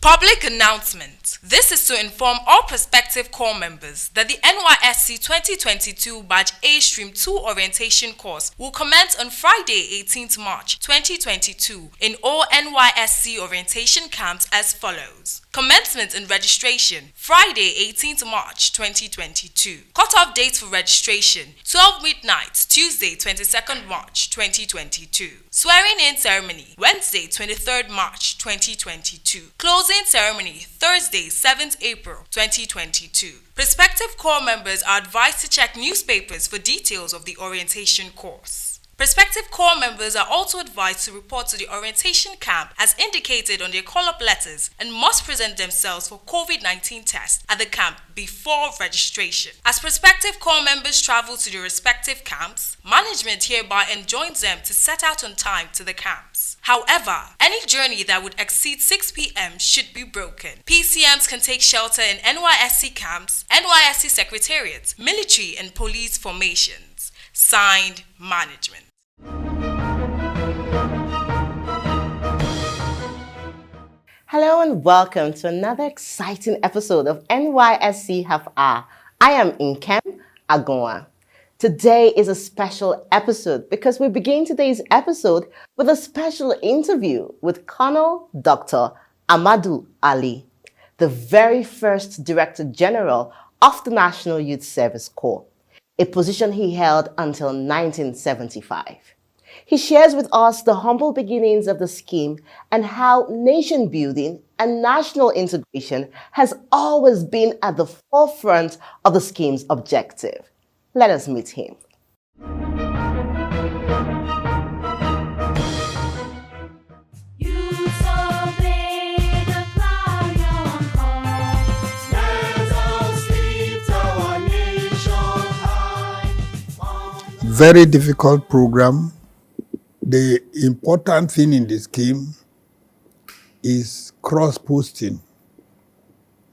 Public announcement. This is to inform all prospective corps members that the NYSC 2022 Batch A Stream 2 orientation course will commence on Friday, 18th March 2022 in all NYSC orientation camps as follows. Commencement and registration, Friday, 18th March 2022. Cut-off date for registration, 12 midnight, Tuesday, 22nd March 2022. Swearing-in ceremony, Wednesday, 23rd March 2022. Closing ceremony, Thursday, 7th April 2022. Prospective corps members are advised to check newspapers for details of the orientation course. Prospective corps members are also advised to report to the orientation camp as indicated on their call-up letters and must present themselves for COVID-19 test at the camp before registration. As prospective corps members travel to their respective camps, management hereby enjoins them to set out on time to the camps. However, any journey that would exceed 6 p.m. should be broken. PCMs can take shelter in NYSC camps, NYSC secretariats, military and police formations. Signed, Management. Hello and welcome to another exciting episode of NYSC Half Hour. I am Nkem Agonwa. Today is a special episode because we begin today's episode with a special interview with Colonel Dr. Ahmadu Ali, the very first Director General of the National Youth Service Corps, a position he held until 1975. He shares with us the humble beginnings of the scheme and how nation building and national integration has always been at the forefront of the scheme's objective. Let us meet him. Very difficult program. The important thing in the scheme is cross-posting.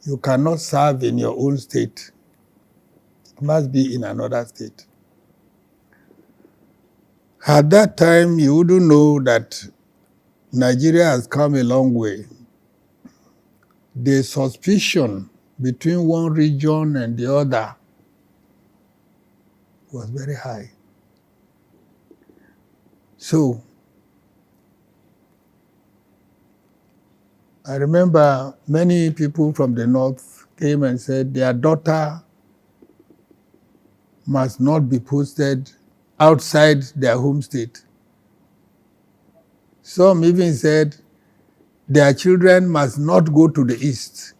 You cannot serve in your own state. It must be in another state. At that time, you wouldn't know that Nigeria has come a long way. The suspicion between one region and the other was very high. So, I remember many people from the north came and said their daughter must not be posted outside their home state. Some even said their children must not go to the east.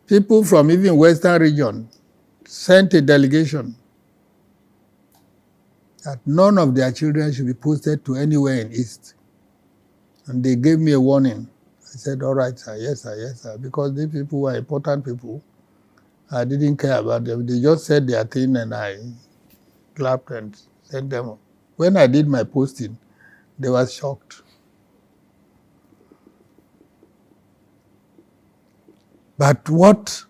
People from even western region sent a delegation that none of their children should be posted to anywhere in East. And they gave me a warning. I said, all right, sir, yes, sir, yes, sir. Because these people were important people. I didn't care about them. They just said their thing and I clapped and sent them up. When I did my posting, they were shocked. But what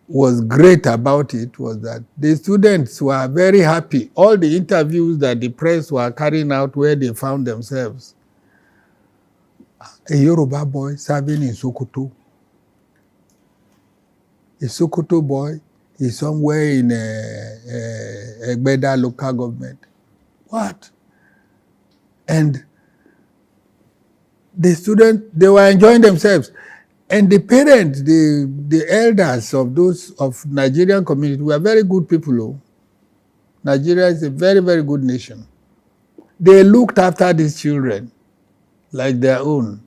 was great about it was that the students were very happy. All the interviews that the press were carrying out where they found themselves. A Yoruba boy serving in Sokoto. A Sokoto boy is somewhere in Egbeda local government. What? And the students, they were enjoying themselves. And the parents, the elders of those of Nigerian community were very good people. Oh. Nigeria is a very, very good nation. They looked after these children like their own.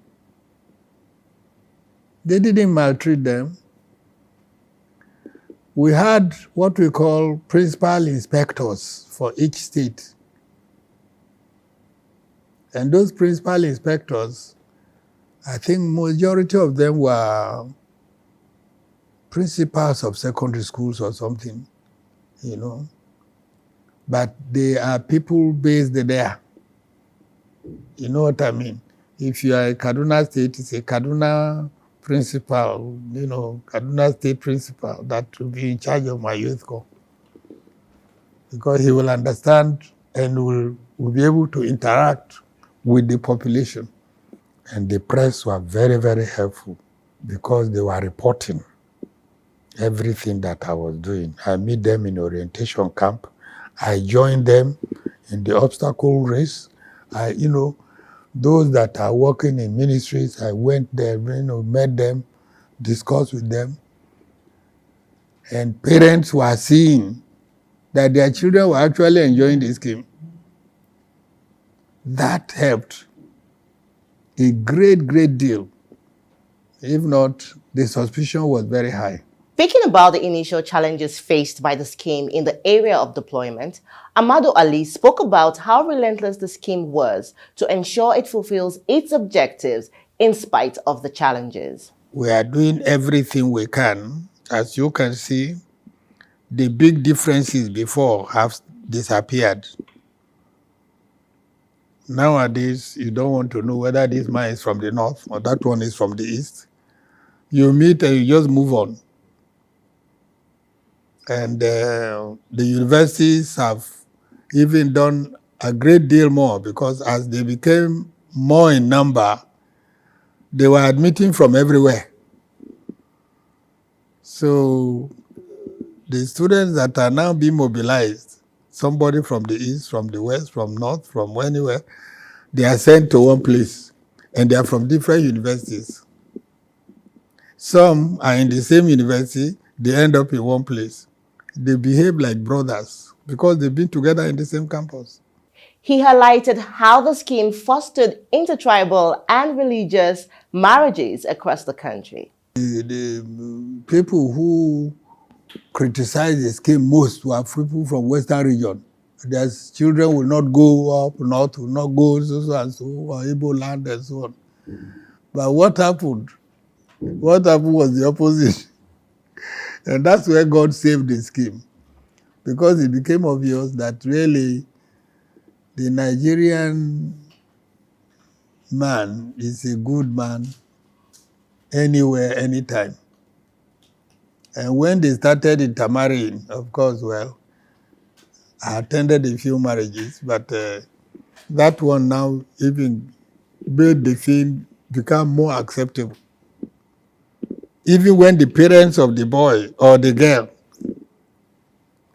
They didn't maltreat them. We had what we call principal inspectors for each state. And those principal inspectors, I think majority of them were principals of secondary schools or something, you know. But they are people based there. You know what I mean? If you are a Kaduna State, it's a Kaduna principal, you know, Kaduna State principal that will be in charge of my youth corps. Because he will understand and will be able to interact with the population. And the press were very, very helpful because they were reporting everything that I was doing. I meet them in orientation camp. I joined them in the obstacle race. Those that are working in ministries, I went there, met them, discussed with them. And parents were seeing that their children were actually enjoying the scheme. That helped a great, great deal. If not, the suspicion was very high. Speaking about the initial challenges faced by the scheme in the area of deployment, Ahmadu Ali spoke about how relentless the scheme was to ensure it fulfills its objectives in spite of the challenges. We are doing everything we can. As you can see, the big differences before have disappeared. Nowadays, you don't want to know whether this man is from the north or that one is from the east. You meet and you just move on. And the universities have even done a great deal more because as they became more in number, they were admitting from everywhere. So the students that are now being mobilized, somebody from the east, from the west, from north, from anywhere, they are sent to one place and they are from different universities. Some are in the same university, they end up in one place. They behave like brothers because they've been together in the same campus. He highlighted how the scheme fostered intertribal and religious marriages across the country. The people who criticized the scheme most were people from Western region. Their children will not go up north, will not go so and so, or Igbo land and so on. But what happened? What happened was the opposite. And that's where God saved the scheme. Because it became obvious that really the Nigerian man is a good man anywhere, anytime. And when they started intermarrying, of course, well, I attended a few marriages, but that one now even made the thing become more acceptable. Even when the parents of the boy or the girl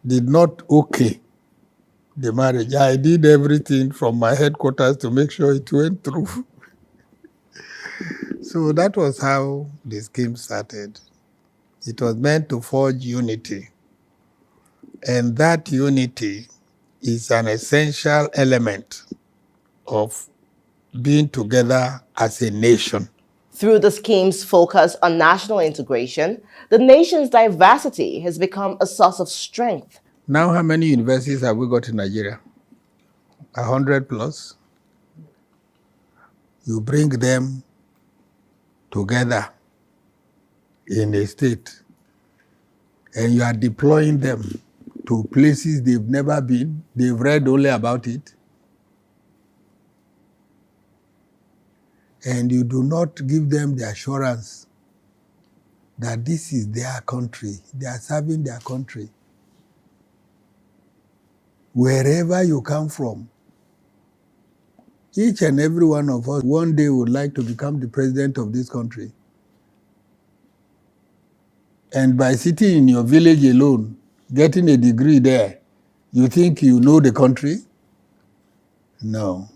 did not okay the marriage, I did everything from my headquarters to make sure it went through. So that was how the scheme started. It was meant to forge unity. And that unity is an essential element of being together as a nation. Through the scheme's focus on national integration, the nation's diversity has become a source of strength. Now, how many universities have we got in Nigeria? 100 plus. You bring them together in a state, and you are deploying them to places they've never been, they've read only about it, and you do not give them the assurance that this is their country, they are serving their country. Wherever you come from, each and every one of us one day would like to become the president of this country. And by sitting in your village alone, getting a degree there, you think you know the country? No.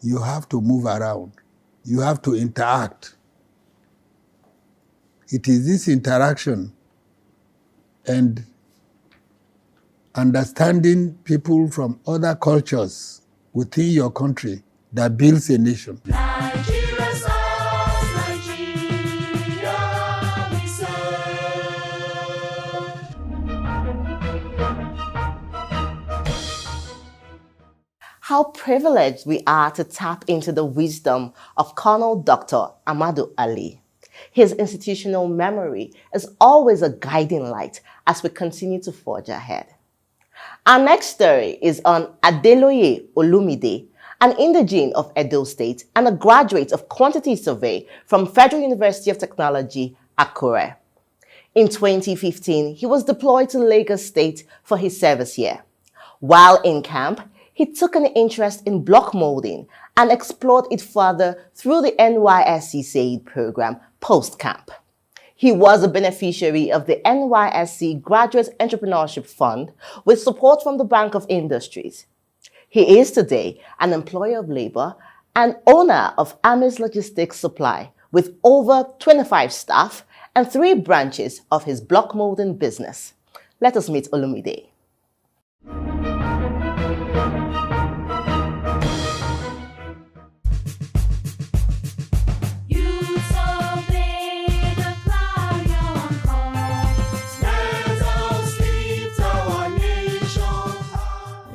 You have to move around. You have to interact. It is this interaction and understanding people from other cultures within your country that builds a nation. Nigeria serves, Nigeria we serve. How privileged we are to tap into the wisdom of Colonel Dr. Ahmadu Ali. His institutional memory is always a guiding light as we continue to forge ahead. Our next story is on Adeloye Olumide, an indigene of Edo State and a graduate of Quantity Survey from Federal University of Technology, Akure. In 2015, he was deployed to Lagos State for his service year. While in camp, he took an interest in block molding and explored it further through the NYSC SAID program post-camp. He was a beneficiary of the NYSC Graduate Entrepreneurship Fund with support from the Bank of Industries. He is today an employer of labor and owner of Amis Logistics Supply with over 25 staff and 3 branches of his block molding business. Let us meet Olumide.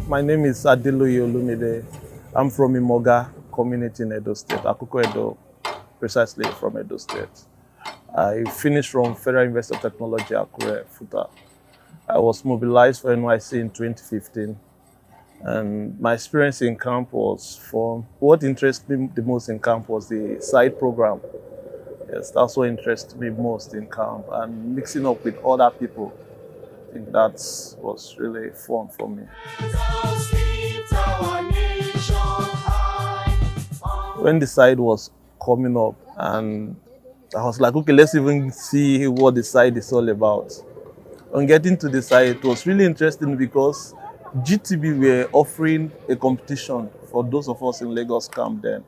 My name is Adeloye Olumide. I'm from Imoga community in Edo State, Akoko Edo, precisely from Edo State. I finished from Federal University of Technology, Akure, Futa. I was mobilized for Nysc in 2015. And my experience in camp was what interested me the most in camp was the side program. Yes, that's what interested me most in camp, and mixing up with other people. I think that was really fun for me. When the side was coming up, and I was like, okay, let's even see what the side is all about. On getting to the side, it was really interesting because GTB were offering a competition for those of us in Lagos camp then.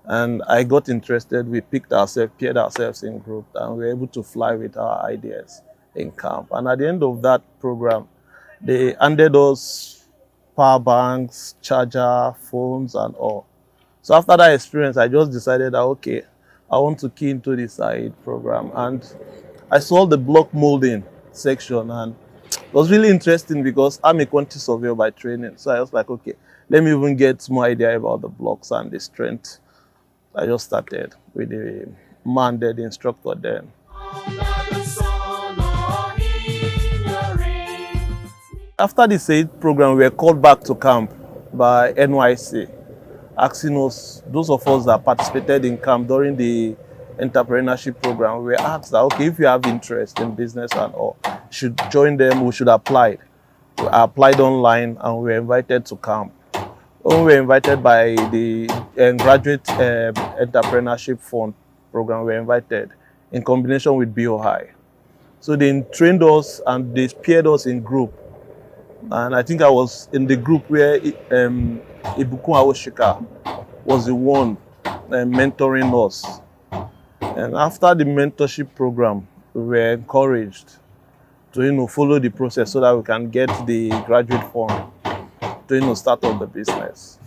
And I got interested. We picked ourselves, paired ourselves in group, and we were able to fly with our ideas in camp. And at the end of that program, they handed us power banks, charger, phones, and all. So after that experience, I just decided that, okay, I want to key into the side program. And I saw the block molding section, and it was really interesting because I'm a quantity surveyor by training. So I was like, okay, let me even get more idea about the blocks and the strength. I just started with the man there, the instructor then. After the SAID program, we were called back to camp by Nysc, asking us, those of us that participated in camp during the entrepreneurship program, we were asked that, okay, if you have interest in business and all, you should join them, we should apply. We applied online and we were invited to camp. When we were invited by the Graduate Entrepreneurship Fund program, we were invited in combination with BOI. So they trained us and they paired us in group. And I think I was in the group where Ibukun Awoshika was the one mentoring us. And after the mentorship program, we were encouraged to follow the process so that we can get the graduate fund to start up the business.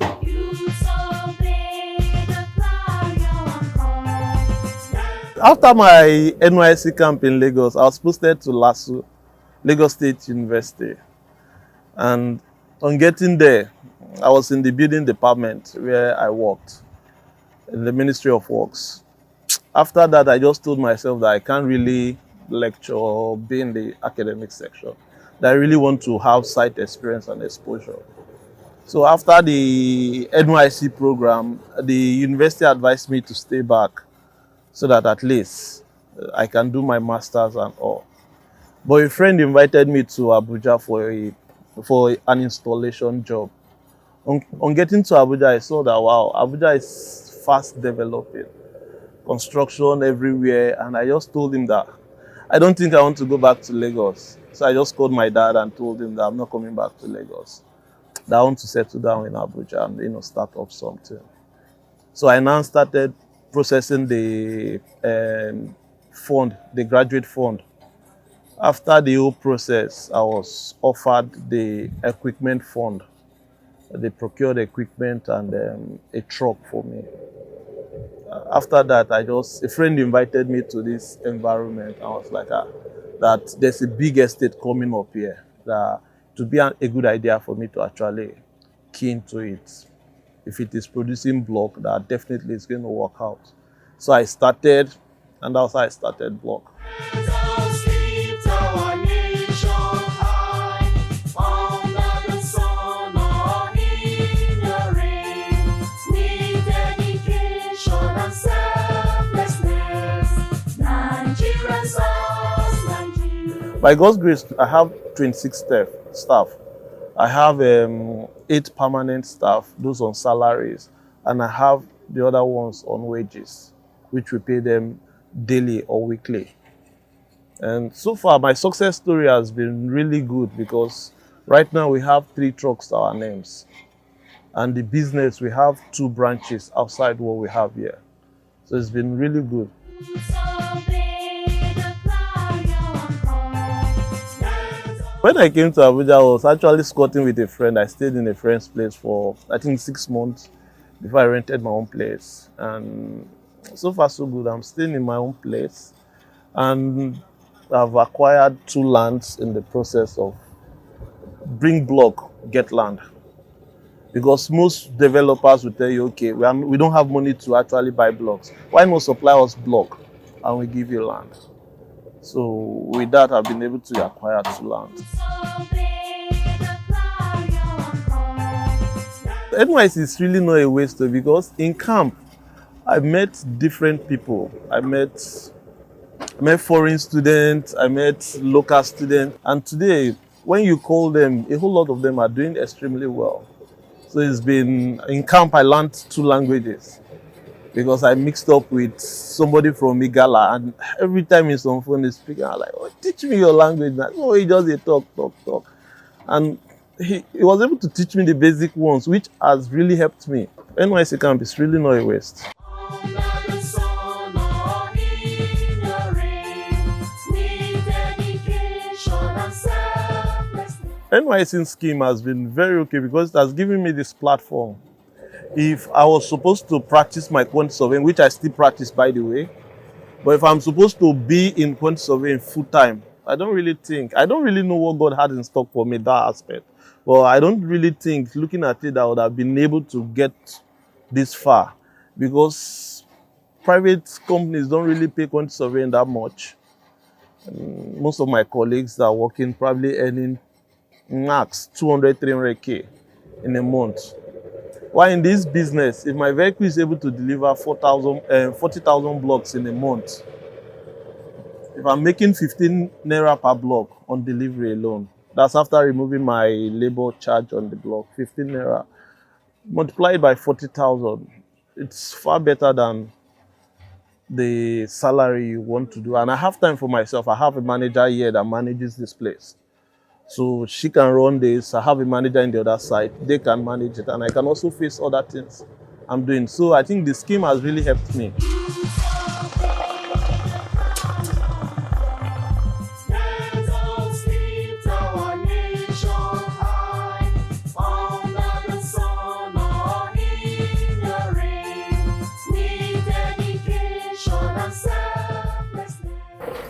After my NYSC camp in Lagos, I was posted to LASU, Lagos State University. And on getting there, I was in the building department where I worked, in the Ministry of Works. After that, I just told myself that I can't really lecture or be in the academic section, that I really want to have site experience and exposure. So after the NYSC program, the university advised me to stay back so that at least I can do my master's and all. But a friend invited me to Abuja for an installation job. On getting to Abuja, I saw that, wow, Abuja is fast developing. Construction everywhere, and I just told him that I don't think I want to go back to Lagos. So I just called my dad and told him that I'm not coming back to Lagos, that I want to settle down in Abuja and start up something. So I now started processing the fund, the graduate fund. After the whole process, I was offered the equipment fund. They procured equipment and a truck for me. After that, a friend invited me to this environment. I was like, that there's a big estate coming up here, that to be a good idea for me to actually key into it. If it is producing block, that definitely is going to work out. So I started, and that's how I started block. By God's grace, I have 26 staff. I have 8 permanent staff, those on salaries, and I have the other ones on wages, which we pay them daily or weekly. And so far, my success story has been really good because right now we have 3 trucks to our names. And the business, we have 2 branches outside what we have here. So it's been really good. When I came to Abuja, I was actually squatting with a friend. I stayed in a friend's place for, I think, 6 months before I rented my own place. And so far, so good. I'm staying in my own place. And I've acquired 2 lands in the process of bring block, get land. Because most developers will tell you, okay, we don't have money to actually buy blocks. Why not supply us block and we give you land? So with that, I've been able to acquire 2 lands. NYSC is really not a waste because in camp, I met different people. I met foreign students, I met local students. And today, when you call them, a whole lot of them are doing extremely well. So it's been, in camp, I learned 2 languages because I mixed up with somebody from Igala, and every time he's on phone he's speaking, I'm like, oh, teach me your language now. Oh, he just talk. And he was able to teach me the basic ones, which has really helped me. NYSC camp is really not a waste. NYSC scheme has been very okay because it has given me this platform. If I was supposed to practice my quantity surveying, which I still practice by the way, but if I'm supposed to be in quantity surveying full time, I don't really know what God had in stock for me, that aspect. But I don't really think, looking at it, I would have been able to get this far because private companies don't really pay quantity surveying that much. And most of my colleagues are working probably earning max 200, 300K in a month. While in this business, if my vehicle is able to deliver 40,000 blocks in a month, if I'm making 15 naira per block on delivery alone, that's after removing my labor charge on the block, 15 naira, multiplied by 40,000, it's far better than the salary you want to do. And I have time for myself. I have a manager here that manages this place. So she can run this. I have a manager in the other side. They can manage it. And I can also face other things I'm doing. So I think the scheme has really helped me.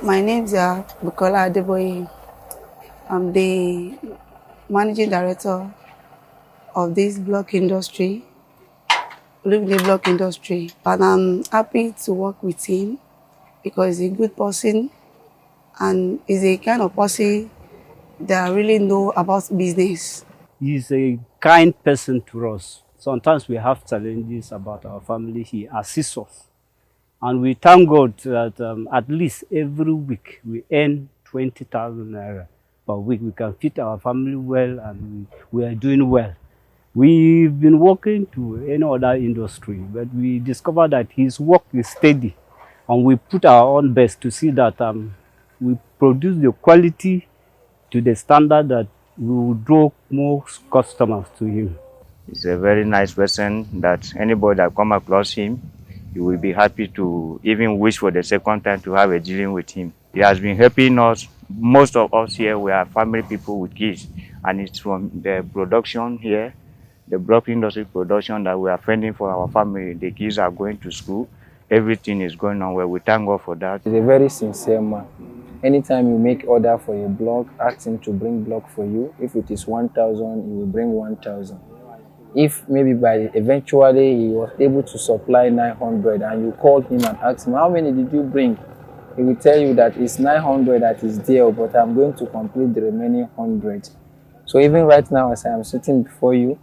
My name is Col Ahmadu. I'm the managing director of this block industry, the block industry, and I'm happy to work with him because he's a good person and he's a kind of person that really know about business. He's a kind person to us. Sometimes we have challenges about our family. He assists us. And we thank God that at least every week we earn 20,000 naira per week. We can feed our family well and we are doing well. We've been working to any other industry, but we discovered that his work is steady and we put our own best to see that we produce the quality to the standard that we will draw more customers to him. He's a very nice person that anybody that come across him, you will be happy to even wish for the second time to have a dealing with him. He has been helping us. Most of us here, we are family people with kids, and it's from the production here, the block industry production, that we are fending for our family. The kids are going to school. Everything is going on well. We thank God for that. He's a very sincere man. Anytime you make order for a block, ask him to bring block for you. If it is 1,000, he will bring 1,000. If maybe eventually he was able to supply 900 and you called him and asked him, how many did you bring? He will tell you that it's 900 that is there, but I'm going to complete the remaining 100. So even right now, as I am sitting before you,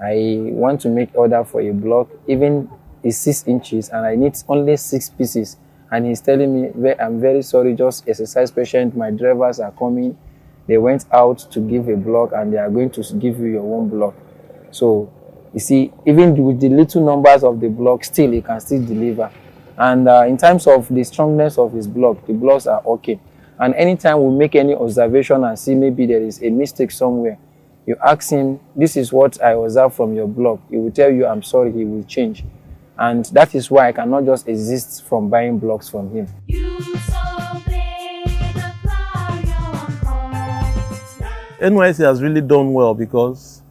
I want to make order for a block, even it's 6 inches and I need only 6 pieces. And he's telling me, I'm very sorry, just exercise patient, my drivers are coming. They went out to give a block and they are going to give you your own block. So You see, even with the little numbers of the block, still he can still deliver. And in terms of the strongness of his block, the blocks are okay. And anytime we make any observation and see maybe there is a mistake somewhere, you ask him, this is what I observed from your block. He will tell you, I'm sorry, he will change. And that is why I cannot just exist from buying blocks from him. NYSC has really done well because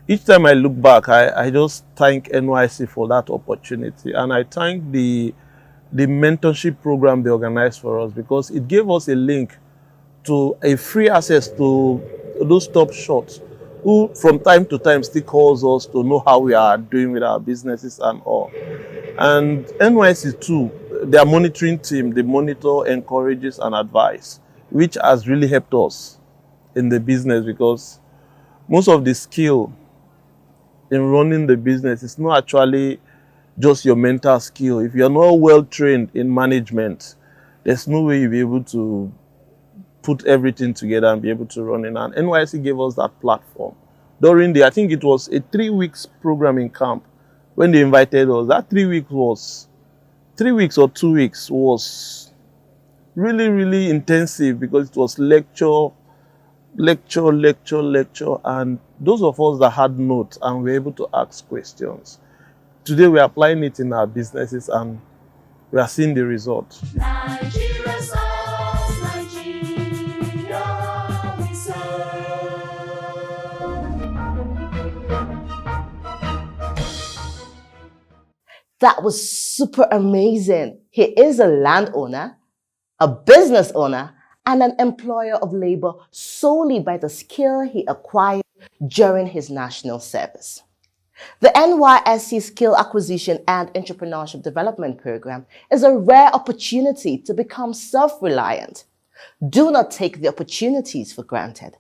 each time I look back, I just thank NYSC for that opportunity. And I thank the mentorship program they organized for us because it gave us a link to a free access to those top shots who from time to time still calls us to know how we are doing with our businesses and all. And NYSC too, their monitoring team, they monitor, encourages and advise, which has really helped us in the business because most of the skill in running the business is not actually just your mental skill. If you're not well trained in management, there's no way you'll be able to put everything together and be able to run it. And NYSC gave us that platform. During I think it was a 3 weeks programming camp when they invited us. That 3 weeks was, 3 weeks or 2 weeks was really, really intensive because it was lecture. And those of us that had notes and were able to ask questions, today we're applying it in our businesses and we are seeing the result. Nigeria serves, Nigeria we serve. That was super amazing. He is a landowner, a business owner, and an employer of labor solely by the skill he acquired during his national service. The NYSC Skill Acquisition and Entrepreneurship Development Program is a rare opportunity to become self-reliant. Do not take the opportunities for granted.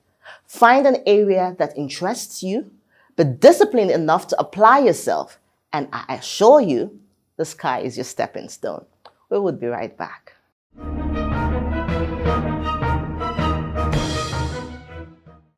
Find an area that interests you, be disciplined enough to apply yourself, and I assure you, the sky is your stepping stone. We will be right back.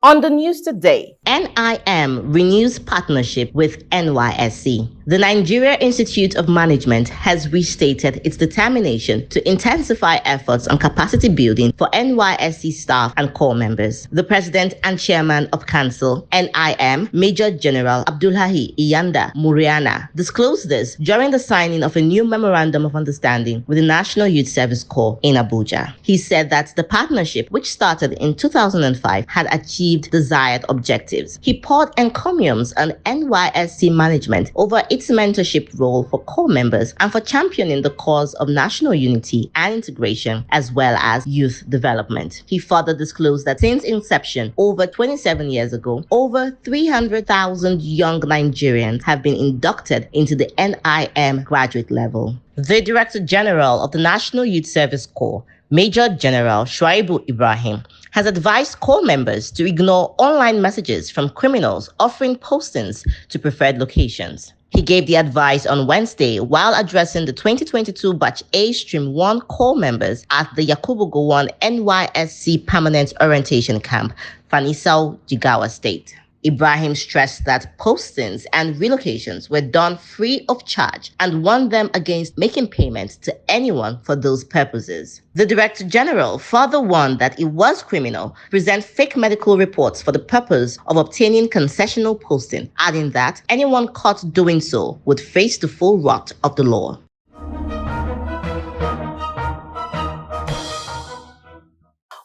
On the news today, NIM renews partnership with NYSC. The Nigeria Institute of Management has restated its determination to intensify efforts on capacity building for NYSC staff and core members. The President and Chairman of Council, NIM, Major General Abdullahi Iyanda Muriana, disclosed this during the signing of a new Memorandum of Understanding with the National Youth Service Corps in Abuja. He said that the partnership, which started in 2005, had achieved desired objectives. He poured encomiums on NYSC management over its mentorship role for core members and for championing the cause of national unity and integration as well as youth development. He further disclosed that since inception over 27 years ago, over 300,000 young Nigerians have been inducted into the NIM graduate level. The Director General of the National Youth Service Corps, Major General Shuaibu Ibrahim, has advised core members to ignore online messages from criminals offering postings to preferred locations. He gave the advice on Wednesday while addressing the 2022 Batch A Stream 1 core members at the Yakubu Gowon NYSC Permanent Orientation Camp, Fanisau, Jigawa State. Ibrahim stressed that postings and relocations were done free of charge and warned them against making payments to anyone for those purposes. The Director General further warned that it was criminal to present fake medical reports for the purpose of obtaining concessional posting, adding that anyone caught doing so would face the full wrath of the law.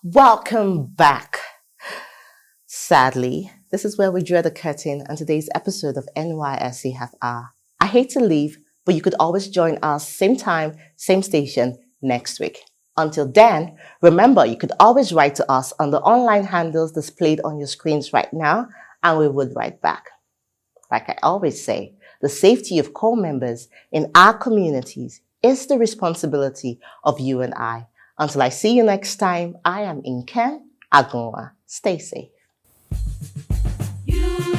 Welcome back. Sadly, this is where we draw the curtain on today's episode of NYSC Half Hour. I hate to leave, but you could always join us same time, same station next week. Until then, remember you could always write to us on the online handles displayed on your screens right now, and we would write back. Like I always say, the safety of core members in our communities is the responsibility of you and I. Until I see you next time, I am Inkem Agonwa. Stay safe. You